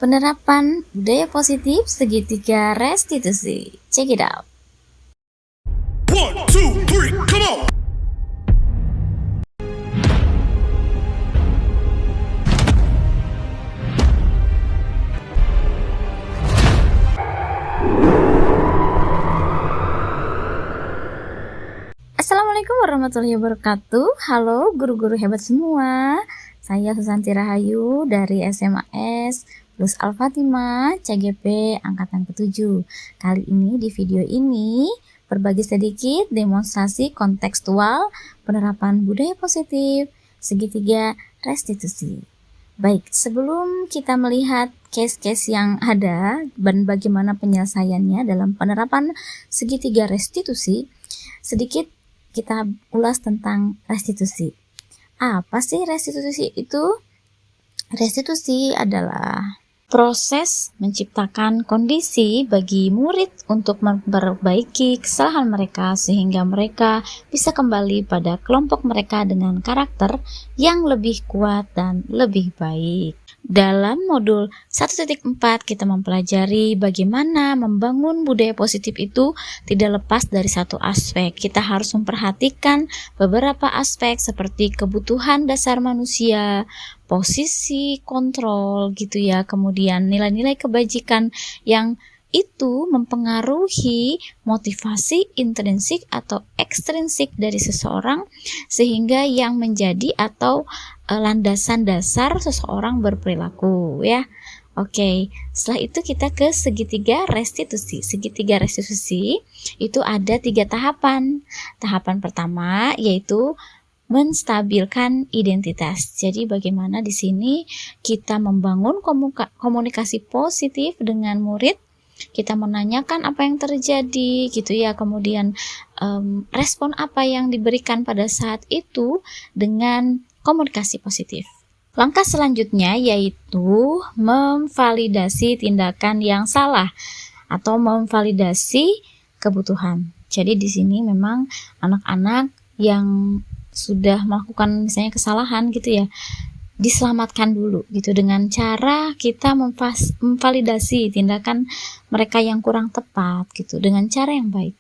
Penerapan budaya positif segitiga restitusi. Check it out. 1, 2, 3, come on! Assalamualaikum warahmatullahi wabarakatuh. Halo guru-guru hebat semua. Saya Susanti Rahayu dari SMAS Plus Al-Fatimah CGP Angkatan ke-7. Kali ini di video ini berbagi sedikit demonstrasi kontekstual penerapan budaya positif segitiga restitusi. Baik, sebelum kita melihat case-case yang ada dan bagaimana penyelesaiannya dalam penerapan segitiga restitusi, sedikit kita ulas tentang restitusi. Apa sih restitusi itu? Restitusi adalah proses menciptakan kondisi bagi murid untuk memperbaiki kesalahan mereka sehingga mereka bisa kembali pada kelompok mereka dengan karakter yang lebih kuat dan lebih baik. Dalam modul 1.4 kita mempelajari bagaimana membangun budaya positif itu tidak lepas dari satu aspek. Kita harus memperhatikan beberapa aspek seperti kebutuhan dasar manusia, posisi kontrol gitu ya, kemudian nilai-nilai kebajikan yang itu mempengaruhi motivasi intrinsik atau ekstrinsik dari seseorang sehingga yang menjadi atau landasan dasar seseorang berperilaku ya. Oke, setelah itu kita ke segitiga restitusi. Segitiga restitusi itu ada 3 tahapan. Tahapan pertama yaitu menstabilkan identitas. Jadi bagaimana di sini kita membangun komunikasi positif dengan murid. Kita menanyakan apa yang terjadi gitu ya, kemudian respon apa yang diberikan pada saat itu dengan komunikasi positif. Langkah selanjutnya yaitu memvalidasi tindakan yang salah atau memvalidasi kebutuhan. Jadi di sini memang anak-anak yang sudah melakukan misalnya kesalahan gitu ya, diselamatkan dulu gitu dengan cara kita memvalidasi tindakan mereka yang kurang tepat gitu dengan cara yang baik.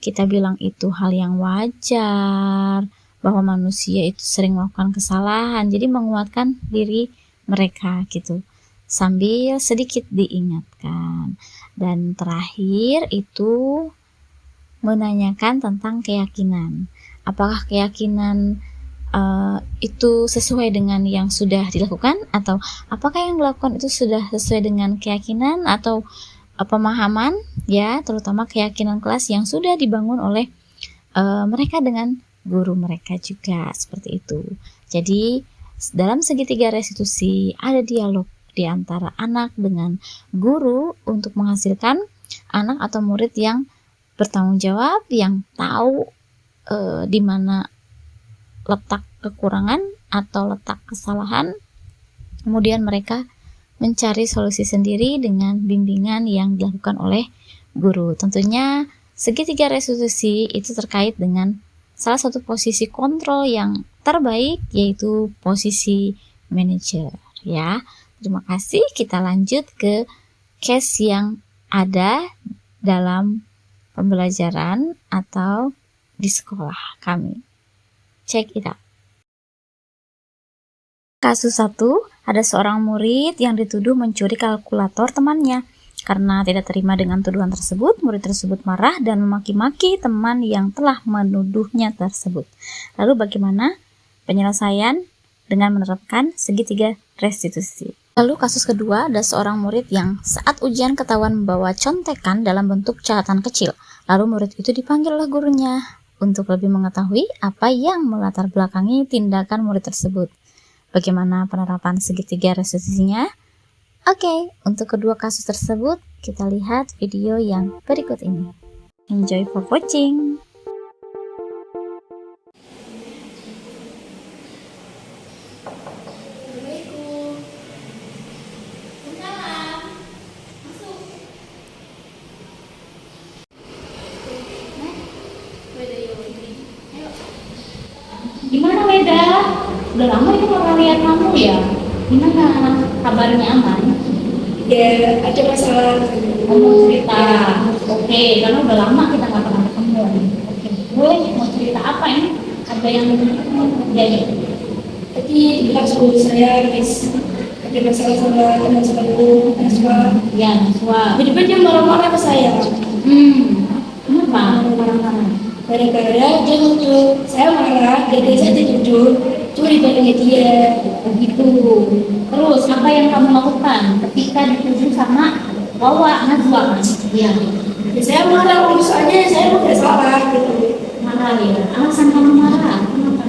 Kita bilang itu hal yang wajar, bahwa manusia itu sering melakukan kesalahan, jadi menguatkan diri mereka gitu sambil sedikit diingatkan. Dan terakhir itu menanyakan tentang keyakinan. Apakah keyakinan itu sesuai dengan yang sudah dilakukan, atau apakah yang dilakukan itu sudah sesuai dengan keyakinan atau pemahaman ya, terutama keyakinan kelas yang sudah dibangun oleh mereka dengan guru mereka juga, seperti itu. Jadi dalam segitiga restitusi ada dialog di antara anak dengan guru untuk menghasilkan anak atau murid yang bertanggung jawab, yang tahu di mana letak kekurangan atau letak kesalahan, kemudian mereka mencari solusi sendiri dengan bimbingan yang dilakukan oleh guru. Tentunya segitiga restitusi itu terkait dengan salah satu posisi kontrol yang terbaik, yaitu posisi manajer ya. Terima kasih, kita lanjut ke case yang ada dalam pembelajaran atau di sekolah kami. Check it out. Kasus 1, ada seorang murid yang dituduh mencuri kalkulator temannya. Karena tidak terima dengan tuduhan tersebut, murid tersebut marah dan memaki-maki teman yang telah menuduhnya tersebut. Lalu bagaimana penyelesaian dengan menerapkan segitiga restitusi? Lalu kasus kedua, ada seorang murid yang saat ujian ketahuan membawa contekan dalam bentuk catatan kecil. Lalu murid itu dipanggil oleh gurunya untuk lebih mengetahui apa yang melatar belakangi tindakan murid tersebut. Bagaimana penerapan segitiga restitusinya? Oke, untuk kedua kasus tersebut kita lihat video yang berikut ini. Enjoy for watching. Gimana Weda? Udah lama itu nggak lihat kamu ya? Gimana kabarnya, aman? Ya ada masalah. Mau cerita. Oke, karena udah lama kita nggak pernah ketemu. Oke, boleh mau cerita apa ini? Ada yang terjadi? Jadi di kelas guru saya habis ada masalah sama teman sebangku Naswa. Ya, Naswa. Tiba-tiba dia marah-marah ke saya. Kenapa? Marah-marah. Gara-gara dia nuduh saya marah, gara-gara saya dituduh curi barangnya dia. Begitu. Terus apa yang kamu lakukan ketika dituduh sama Wawa Najwa? Iya. Ya, saya marah, soalnya saya nggak salah gitu. Marah ya. Alasan kamu marah? Kenapa?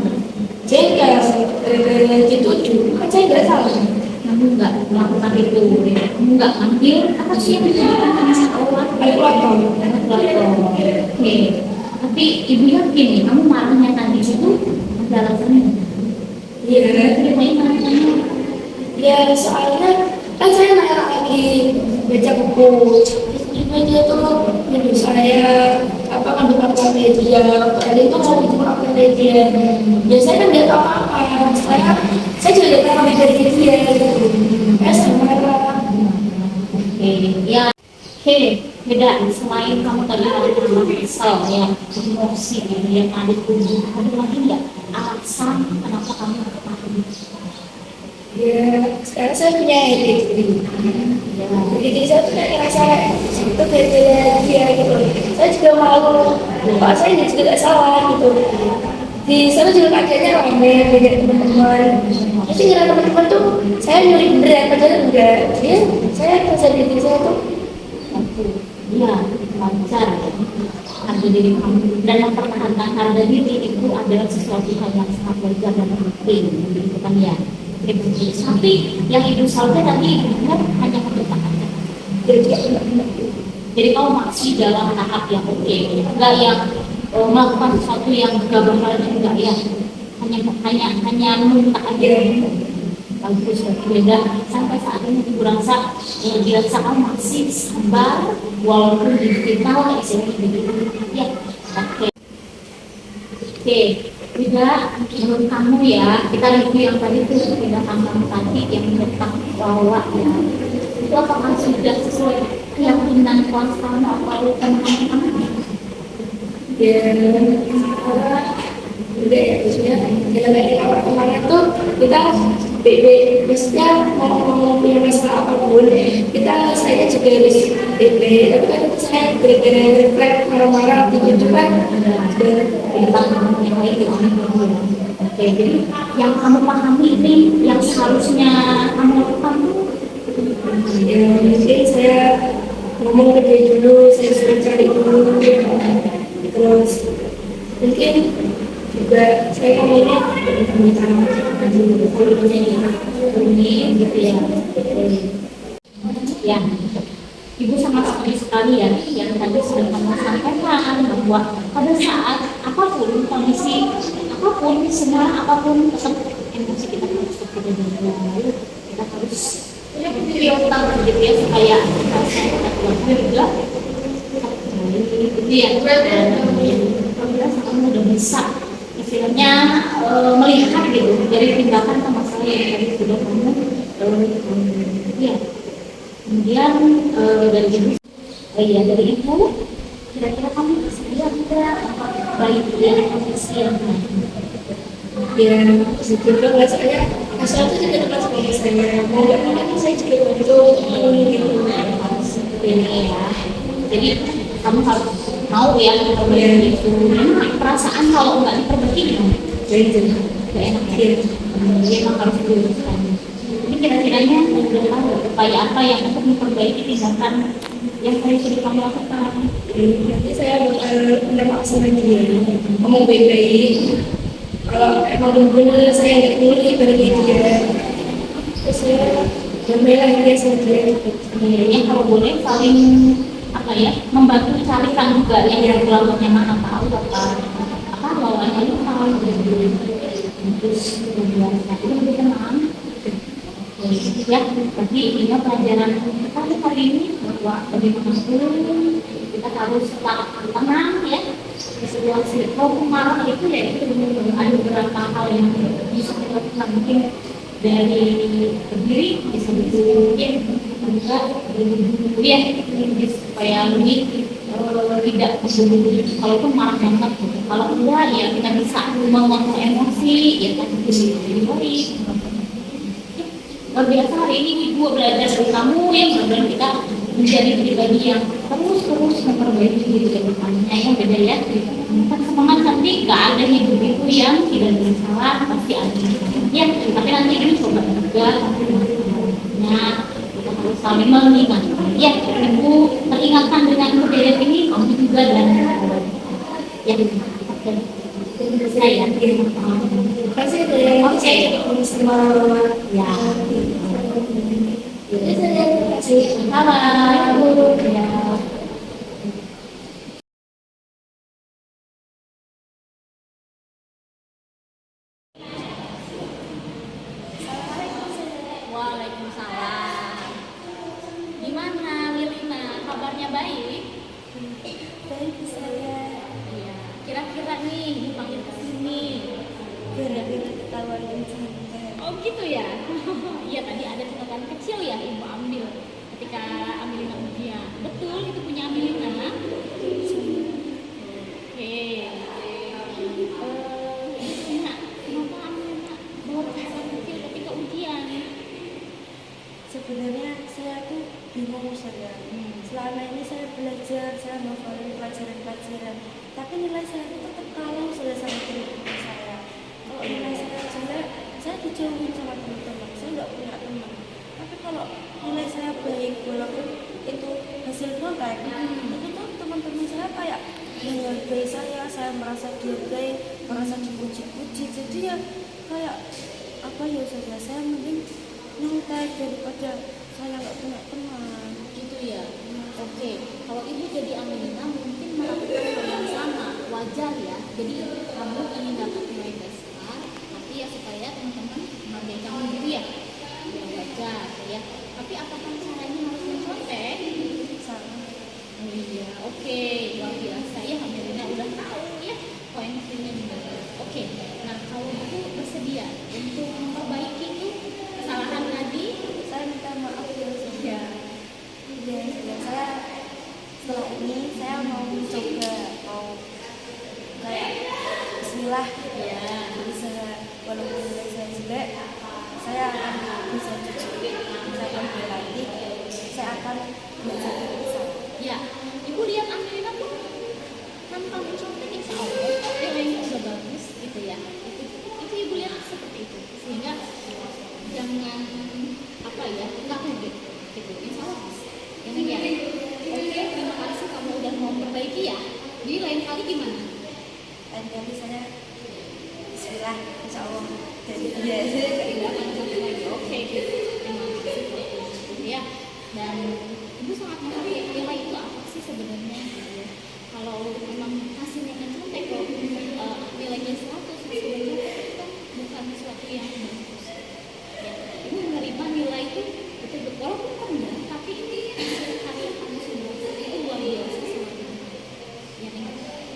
Jengkel gara-gara dituduh, kan saya nggak salah. Kamu nggak melakukan itu, kamu nggak ambil apa sih yang dilakukan sama Allah? Kalkulator. Oke, tapi ibu yakin nih, kamu marahnya tadi itu ada alasannya. Iya. Ceritain alasannya. Ya soalnya kan saya nanya lagi baca buku, tiba dia tuh nuduh saya apa ngambil pakai dia, kali itu mau itu pakai dia. Ya saya kan nggak tahu apa, saya juga nggak tahu apa dari dia gitu. Saya marah. Oke, ya. Oke, beda. Selain kamu tadi karena kesel ya, emosi gitu, yang ada tujuh, ada lagi nggak alasan kenapa kamu marah? Ya sekarang saya punya ADHD. Jadi saya tuh kayak ngerasa itu gara-gara dia gitu. Saya juga malu, pak saya juga nggak salah gitu. Di sana juga kajiannya rame banyak teman-teman. Jadi ngira teman-teman tuh saya nyuri beneran, padahal enggak. Dia saya merasa diri saya tuh Iya, wajar harga diri kamu dan mempertahankan harga diri itu adalah sesuatu hal yang sangat wajar dan penting, gitu kan ya. Tapi yang Ibu Salda tadi benar hanya mempertahankan. Jadi kamu masih dalam tahap yang oke, enggak yang melakukan sesuatu yang gabung enggak ya, hanya minta aja. Bagus, beda sampai saat ini Ibu rasa dirasa kamu masih sabar walaupun digital SMP ya. Oke, beda menurut kamu ya, kita review yang tadi itu tindakan kamu tadi yang tentang bawa ya, itu apakah sudah sesuai keyakinan kelas kamu atau teman-teman kamu? ya udah ya maksudnya dalam awal kemarin tuh kita BB maksudnya mau punya masalah apapun saya juga harus BB, tapi kan saya gara-gara refleks marah-marah gitu kan Tentang yang lain di online. Oke, jadi yang kamu pahami ini yang seharusnya kamu lakukan tuh ya mungkin saya ngomong ke dia dulu, saya suruh cari dulu, terus mungkin juga saya ngomongnya ini gitu ya. Ya, Ibu sangat setuju sekali ya yang tadi sudah kamu sampaikan bahwa pada saat apapun kondisi apapun semua apapun tetap emosi kita harus terkena dulu, kita harus filter gitu ya supaya kita keluar juga gitu ya. Apabila kamu udah bisa istilahnya melihat gitu dari tindakan ke masalah yang tadi sudah kamu ya. Kemudian dari ibu, dari ibu, kira-kira kamu bersedia tidak baik dari kondisi yang ya sebetulnya nggak saya asal itu juga dekat sama saya mau nggak mau kan saya juga bantu gitu ini ya. Jadi kamu harus mau ya diperbaiki itu. Perasaan kalau nggak diperbaiki jadi nggak enak ya. Jadi emang harus diuruskan. Ini kira-kiranya upaya apa yang untuk memperbaiki tindakan yang tadi sudah kamu lakukan? nanti saya bakal menerapkan dia ngomong baik-baik. Kalau emang benar saya nggak pilih bagi dia, terus saya damailah dia sendiri. Sebenarnya kalau boleh saling apa ya membantu carikan juga yang keluarganya mana tahu apa lawannya itu tahu terus kemudian itu lebih tenang. Ya, jadi ini pelajaran kita hari ini bahwa bagaimanapun kita harus tetap tenang ya di situasi kalau marah itu ya itu benar-benar ada beberapa hal yang bisa kita lakukan mungkin dari berdiri bisa mungkin juga dulu ya, supaya lebih tidak kalaupun marah banget gitu. Kalau enggak ya kita bisa mengontrol emosi ya kan, jadi baik. Luar biasa, hari ini Ibu belajar dari kamu yang benar-benar kita menjadi pribadi yang terus memperbaiki diri ke depannya ya, beda ya. Kita semangat, nanti gak ada hidup itu yang tidak bersalah, pasti ada ya. Tapi nanti ini coba juga nah, kita harus saling mengingatkan ya. Ibu teringatkan dengan kejadian ini, kamu juga dan ya. Saya Terima kasih dari saya semua ya. Jadi saya terima kasih. Halo, ya. Waalaikumsalam. Gimana Lilina, kabarnya baik? Baik saya Iya. Kira-kira nih dipanggil ke sini. gara-gara ketahuan mencintai. Oh gitu ya. Iya, tadi ada catatan kecil ya Ibu ambil ketika Amelina ujian. Betul, itu punya Amelina. Oke. Lilina, kenapa Amelina bawa catatan kecil ketika ujian? Sebenarnya saya tuh bingung saya. Selama ini saya belajar, saya menghafalin pelajaran-pelajaran, tapi nilai saya itu tetap kalah sudah sama teman-teman saya. Kalau nilai saya jelek, saya dijauhin sama teman-teman. Saya nggak punya teman. Tapi kalau nilai saya baik, walaupun itu hasil kontak, itu tuh teman-teman saya kayak menghargai saya merasa dihargai, merasa dipuji-puji. Jadi ya kayak apa ya saja, saya mending nyontek daripada saya nggak punya teman. Gitu ya. Oke, kalau ibu jadi Amelina mungkin melakukan hal yang sama, wajar ya. Jadi kamu ingin dapat nilai besar, tapi ya supaya teman-teman menghargai kamu gitu ya. Ya wajar ya. Tapi apakah caranya harus mencontek? Sama. Oh iya, oke, luar biasa ya, Amelina udah tahu ya poin-poinnya gimana. Oke, nah kalau ibu bersedia untuk memperbaiki itu kesalahan tadi, Saya minta maaf ya ya. saya setelah ini saya mau mencoba, mau kayak Bismillah Ya. bisa, walaupun nilai saya jelek saya akan bisa jujur, saya akan berlatih, saya akan belajar dari saya. Ya, ibu lihat Amelina tuh tanpa mencontek insya Allah nilainya udah bagus gitu ya. Itu ibu lihat seperti itu, sehingga jangan apa ya, nggak kaget gitu. Insya Allah ya Neng ya. Oke, terima kasih kamu udah mau perbaiki ya. Jadi lain kali gimana? Lain kali saya Bismillah insya Allah jadi Tidak akan sampai lagi. Oke, gitu. Terima kasih ya. Dan ibu sangat mengerti nilai itu apa sih sebenarnya. Kalau memang hasilnya mencontek, kalau nilainya 100 sebenarnya itu kan bukan sesuatu yang bagus ya. Ibu menerima nilai itu betul-betul walaupun rendah, tapi ini hasil karya kamu semua itu luar biasa sekali ya Neng.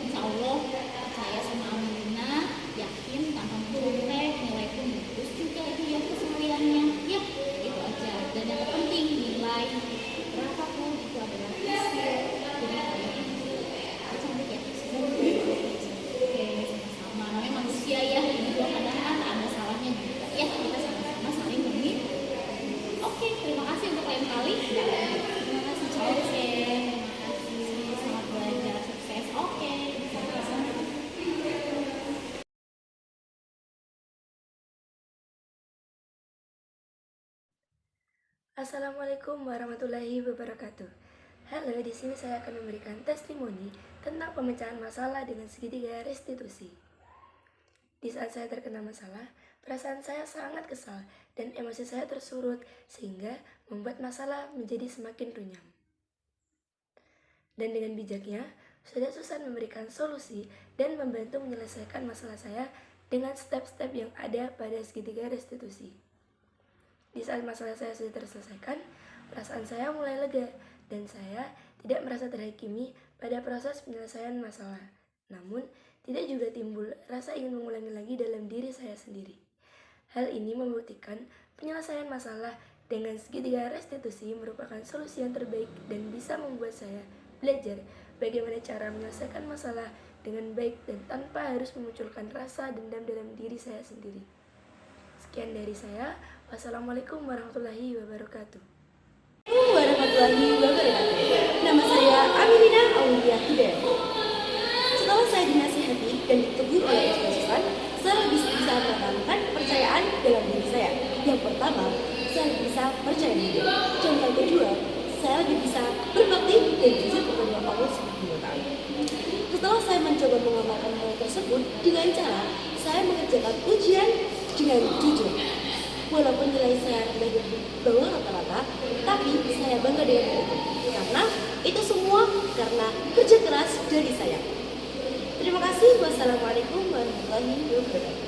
Insya Allah percaya sama Amelina, yakin tanpa mencontek nilai pun bagus juga itu ya kesehariannya ya. Itu aja, dan yang terpenting nilai berapapun itu adalah hasil dari kalian. Cantik ya. Oke, sama-sama. Namanya manusia ya, juga kadang-kadang ada salahnya juga ya. Kita sama-sama saling mengingat. Oke, terima kasih untuk lain kali. Terima kasih. Oke, terima kasih. Selamat belajar, sukses. Oke. Assalamualaikum warahmatullahi wabarakatuh. Halo, di sini saya akan memberikan testimoni tentang pemecahan masalah dengan segitiga restitusi. Di saat saya terkena masalah, perasaan saya sangat kesal dan emosi saya tersurut sehingga membuat masalah menjadi semakin runyam. Dan dengan bijaknya, Ustadz Susan memberikan solusi dan membantu menyelesaikan masalah saya dengan step-step yang ada pada segitiga restitusi. Di saat masalah saya sudah terselesaikan, perasaan saya mulai lega dan saya tidak merasa terhakimi pada proses penyelesaian masalah. Namun, tidak juga timbul rasa ingin mengulangi lagi dalam diri saya sendiri. Hal ini membuktikan penyelesaian masalah Dengan segitiga restitusi merupakan solusi yang terbaik dan bisa membuat saya belajar bagaimana cara menyelesaikan masalah dengan baik dan tanpa harus memunculkan rasa dendam dalam diri saya sendiri. Sekian dari saya. Wassalamualaikum warahmatullahi wabarakatuh. Warahmatullahi wabarakatuh. Nama saya Aminah Aulia Hidayat. Setelah saya dinasihati dan ditegur oleh Ustaz, saya lebih bisa menanamkan kepercayaan dalam diri saya. Yang pertama, saya lebih bisa percaya diri. Dan yang kedua, saya lebih bisa berbakti dan jujur kepada Allah Subhanahu wa Ta'ala. Setelah saya mencoba mengamalkan hal tersebut dengan cara saya mengerjakan ujian dengan jujur. Walaupun nilai saya rendah di bawah rata-rata, tapi saya bangga dengan itu. Karena itu semua karena kerja keras dari saya. Terima kasih. Wassalamualaikum warahmatullahi wabarakatuh.